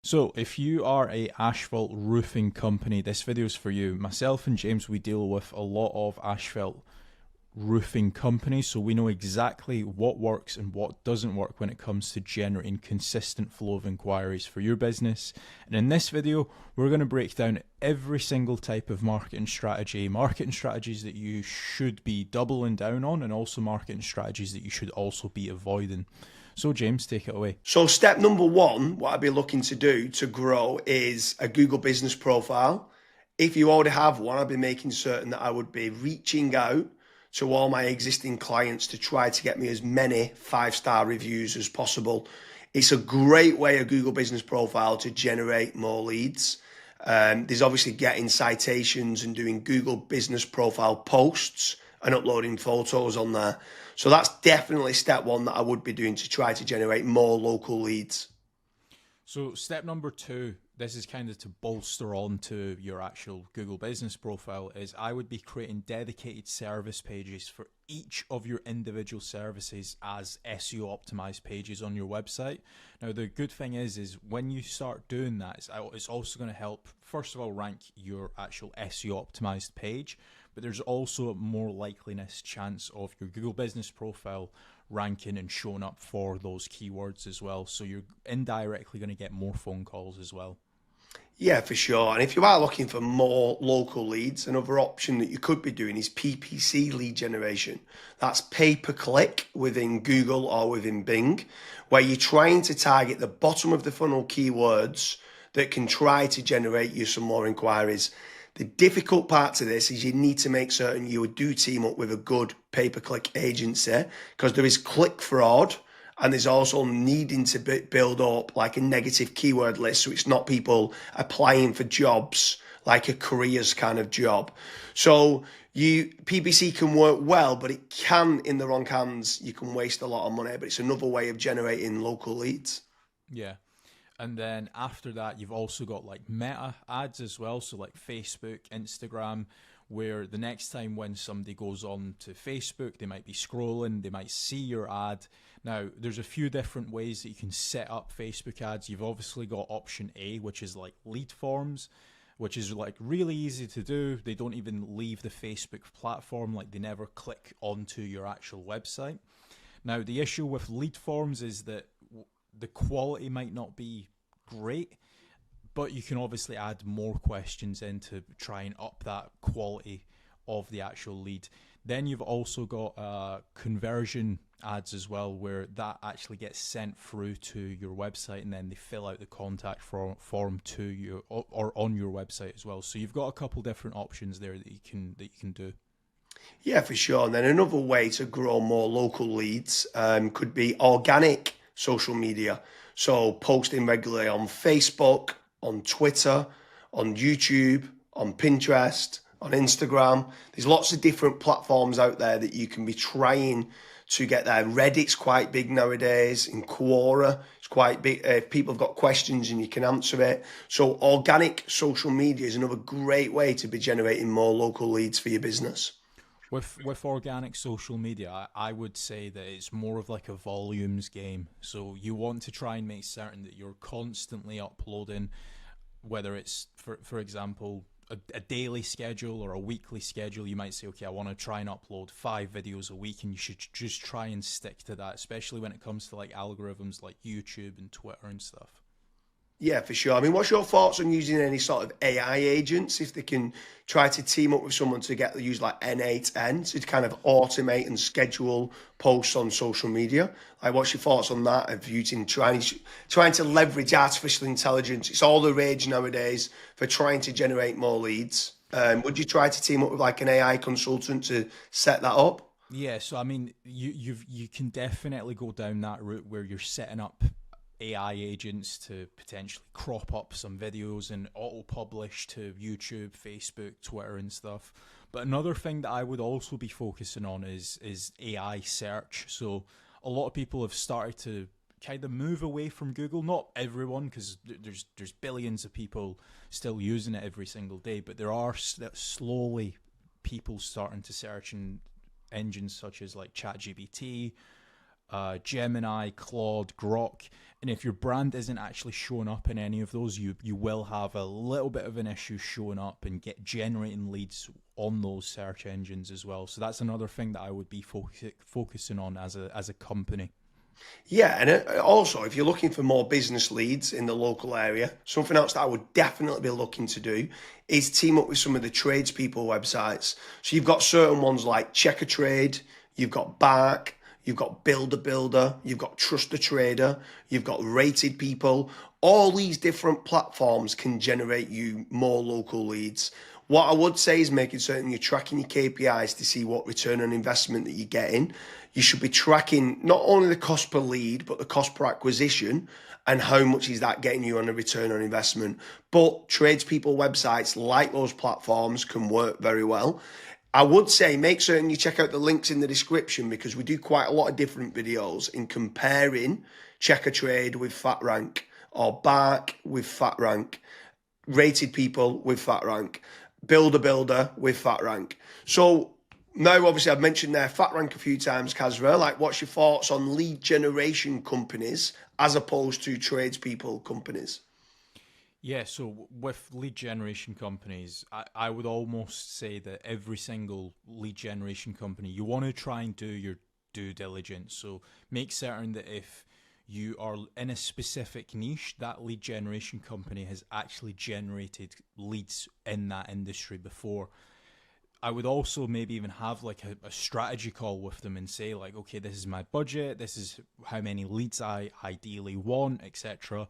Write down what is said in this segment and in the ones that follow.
So if you are a asphalt roofing company, this video is for you. Myself and James, we deal with a lot of asphalt roofing companies, so we know exactly what works and what doesn't work when it comes to generating consistent flow of inquiries for your business. And in this video, we're going to break down every single type of marketing strategies that you should be doubling down on, and also marketing strategies that you should also be avoiding. So James, take it away. So step number one, what I'd be looking to do to grow is a Google business profile. If you already have one, I'd be making certain that I would be reaching out to all my existing clients to try to get me as many 5-star reviews as possible. It's a great way, a Google business profile, to generate more leads. There's obviously getting citations and doing Google business profile posts and uploading photos on there. So that's definitely step one that I would be doing to try to generate more local leads. So step number two, this is kind of to bolster on to your actual Google business profile, is I would be creating dedicated service pages for each of your individual services as SEO optimized pages on your website. Now, the good thing is when you start doing that, it's also going to help, first of all, rank your actual SEO optimized page, but there's also a more likeliness chance of your Google business profile ranking and showing up for those keywords as well. So you're indirectly going to get more phone calls as well. Yeah, for sure. And if you are looking for more local leads, another option that you could be doing is PPC lead generation. That's pay per click within Google or within Bing, where you're trying to target the bottom of the funnel keywords that can try to generate you some more inquiries. The difficult part to this is you need to make certain you do team up with a good pay-per-click agency, because there is click fraud, and there's also needing to build up like a negative keyword list, so it's not people applying for jobs like a careers kind of job. So PPC can work well, but it can, in the wrong hands, you can waste a lot of money, but it's another way of generating local leads. Yeah. And then after that, you've also got like meta ads as well. So like Facebook, Instagram, where the next time when somebody goes on to Facebook, they might be scrolling, they might see your ad. Now, there's a few different ways that you can set up Facebook ads. You've obviously got option A, which is like lead forms, which is like really easy to do. They don't even leave the Facebook platform, like they never click onto your actual website. Now, the issue with lead forms is that the quality might not be great, but you can obviously add more questions in to try and up that quality of the actual lead. Then you've also got conversion ads as well, where that actually gets sent through to your website, and then they fill out the contact form to you or on your website as well. So you've got a couple different options there that you can do. Yeah, for sure. And then another way to grow more local leads could be organic social media. So posting regularly on Facebook, on Twitter, on YouTube, on Pinterest, on Instagram. There's lots of different platforms out there that you can be trying to get there. Reddit's quite big nowadays. In Quora, it's quite big. If people have got questions and you can answer it. So organic social media is another great way to be generating more local leads for your business. With organic social media, I would say that it's more of like a volumes game. So you want to try and make certain that you're constantly uploading, whether it's, for example, a daily schedule or a weekly schedule. You might say, okay, I want to try and upload 5 videos a week, and you should just try and stick to that, especially when it comes to like algorithms like YouTube and Twitter and stuff. Yeah, for sure. I mean, what's your thoughts on using any sort of AI agents, if they can try to team up with someone to use like N8N to kind of automate and schedule posts on social media? Like, what's your thoughts on that, of using trying to leverage artificial intelligence? It's all the rage nowadays for trying to generate more leads. Would you try to team up with like an AI consultant to set that up? Yeah, so I mean, you can definitely go down that route where you're setting up AI agents to potentially crop up some videos and auto-publish to YouTube, Facebook, Twitter and stuff. But another thing that I would also be focusing on is AI search. So a lot of people have started to kind of move away from Google. Not everyone, because there's billions of people still using it every single day, but there are slowly people starting to search in engines such as like ChatGPT, Gemini, Claude, Grok. And if your brand isn't actually showing up in any of those, you will have a little bit of an issue showing up and get generating leads on those search engines as well. So that's another thing that I would be focusing on as a company. Yeah, and also if you're looking for more business leads in the local area, something else that I would definitely be looking to do is team up with some of the tradespeople websites. So you've got certain ones like Checker Trade, you've got Bark, you've got Builder Builder, you've got Trust the Trader, you've got Rated People. All these different platforms can generate you more local leads. What I would say is making certain you're tracking your KPIs to see what return on investment that you're getting. You should be tracking not only the cost per lead, but the cost per acquisition and how much is that getting you on a return on investment. But tradespeople websites like those platforms can work very well. I would say make certain you check out the links in the description because we do quite a lot of different videos in comparing Checker Trade with FatRank or Bark with FatRank, Rated People with FatRank, Builder with FatRank. So now, obviously, I've mentioned there FatRank a few times, Kasra. Like, what's your thoughts on lead generation companies as opposed to tradespeople companies? Yeah, so with lead generation companies, I would almost say that every single lead generation company, you want to try and do your due diligence. So make certain that if you are in a specific niche, that lead generation company has actually generated leads in that industry before. I would also maybe even have like a strategy call with them and say like, okay, this is my budget, this is how many leads I ideally want, etc.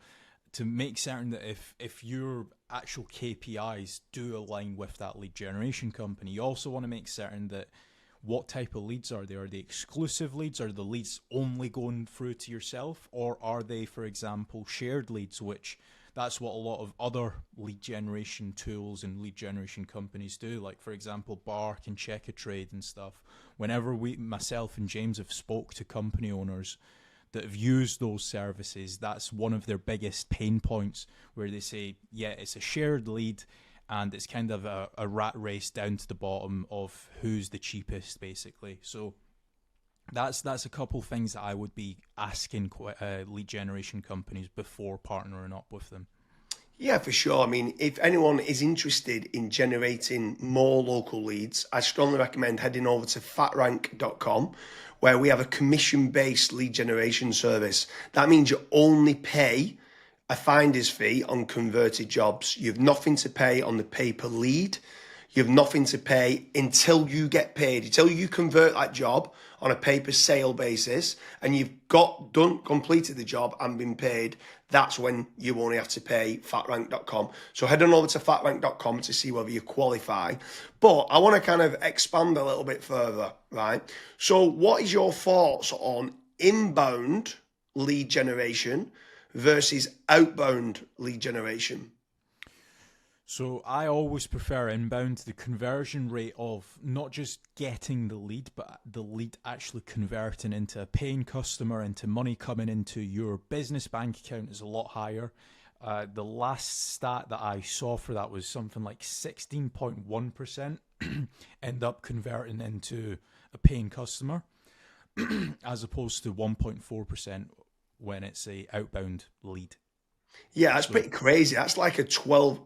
To make certain that if your actual KPIs do align with that lead generation company, you also want to make certain that what type of leads are they? Are they exclusive leads? Are the leads only going through to yourself? Or are they, for example, shared leads, which that's what a lot of other lead generation tools and lead generation companies do. Like, for example, Bark and Checker Trade and stuff. Whenever myself and James have spoke to company owners that have used those services, that's one of their biggest pain points where they say, yeah, it's a shared lead and it's kind of a rat race down to the bottom of who's the cheapest, basically. So that's a couple things that I would be asking lead generation companies before partnering up with them. Yeah, for sure. I mean, if anyone is interested in generating more local leads, I strongly recommend heading over to fatrank.com, where we have a commission-based lead generation service. That means you only pay a finder's fee on converted jobs. You have nothing to pay on the pay per lead. You have nothing to pay until you get paid, until you convert that job on a pay per sale basis and you've completed the job and been paid. That's when you only have to pay fatrank.com. So head on over to fatrank.com to see whether you qualify. But I want to kind of expand a little bit further, right? So what is your thoughts on inbound lead generation versus outbound lead generation? So I always prefer inbound. The conversion rate of not just getting the lead, but the lead actually converting into a paying customer, into money coming into your business bank account is a lot higher. The last stat that I saw for that was something like 16.1% end up converting into a paying customer as opposed to 1.4% when it's a outbound lead. Yeah, that's pretty crazy. That's like a 12,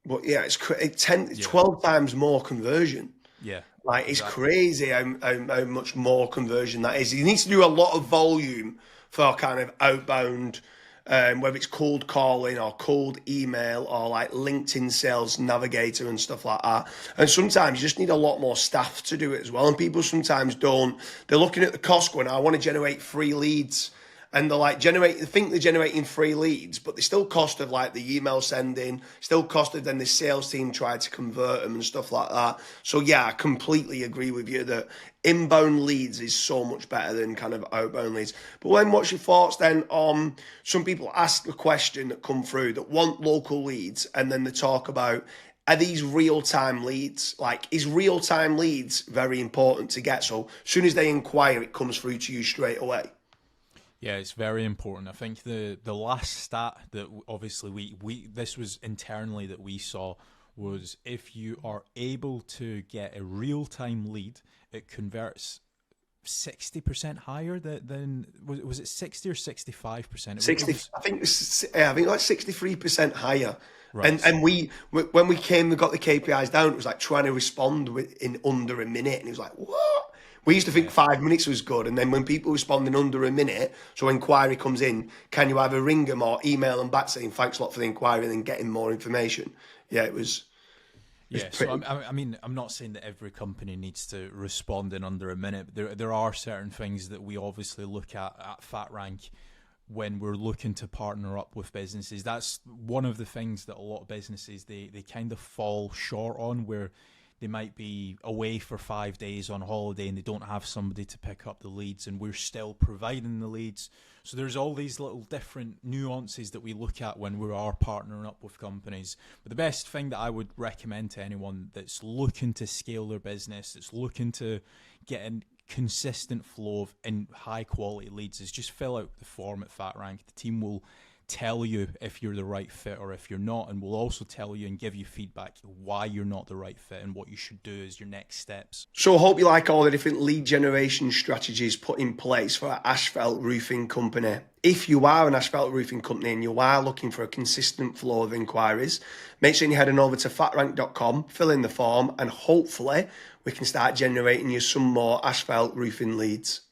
but yeah, it's 12 times more conversion. Yeah, Like, it's exactly. crazy how much more conversion that is. You need to do a lot of volume for kind of outbound, whether it's cold calling or cold email or like LinkedIn Sales Navigator and stuff like that. And sometimes you just need a lot more staff to do it as well. And people sometimes don't. They're looking at the cost going, I want to generate free leads. And they're like they think they're generating free leads, but they still cost of like the email sending, still cost of then the sales team try to convert them and stuff like that. So yeah, I completely agree with you that inbound leads is so much better than kind of outbound leads. But then what's your thoughts then on some people ask a question that come through that want local leads and then they talk about, are these real-time leads? Like, is real-time leads very important to get? So as soon as they inquire, it comes through to you straight away. Yeah, it's very important. I think the last stat that obviously we this was internally that we saw was if you are able to get a real time lead, it converts 60% higher than was it 60 or 65%? 60, I think I think like 63% higher. Right. And when we got the KPIs down, it was like trying to respond in under a minute, and it was like, what? We used to think Yeah. 5 minutes was good, and then when people respond in under a minute, so inquiry comes in, can you either ring them or email them back saying thanks a lot for the inquiry, and then getting more information? Yeah, it was Yeah, so pretty. I mean, I'm not saying that every company needs to respond in under a minute. But there are certain things that we obviously look at FatRank when we're looking to partner up with businesses. That's one of the things that a lot of businesses they kind of fall short on, where they might be away for 5 days on holiday and they don't have somebody to pick up the leads, and we're still providing the leads. So there's all these little different nuances that we look at when we are partnering up with companies. But the best thing that I would recommend to anyone that's looking to scale their business, that's looking to get a consistent flow of and high quality leads, is just fill out the form at FatRank. The team will tell you if you're the right fit or if you're not, and we'll also tell you and give you feedback why you're not the right fit and what you should do as your next steps. So I hope you like all the different lead generation strategies put in place for our Asphalt Roofing company. If you are an asphalt roofing company and you are looking for a consistent flow of inquiries, make sure you're heading over to fatrank.com, fill in the form, and hopefully we can start generating you some more asphalt roofing leads.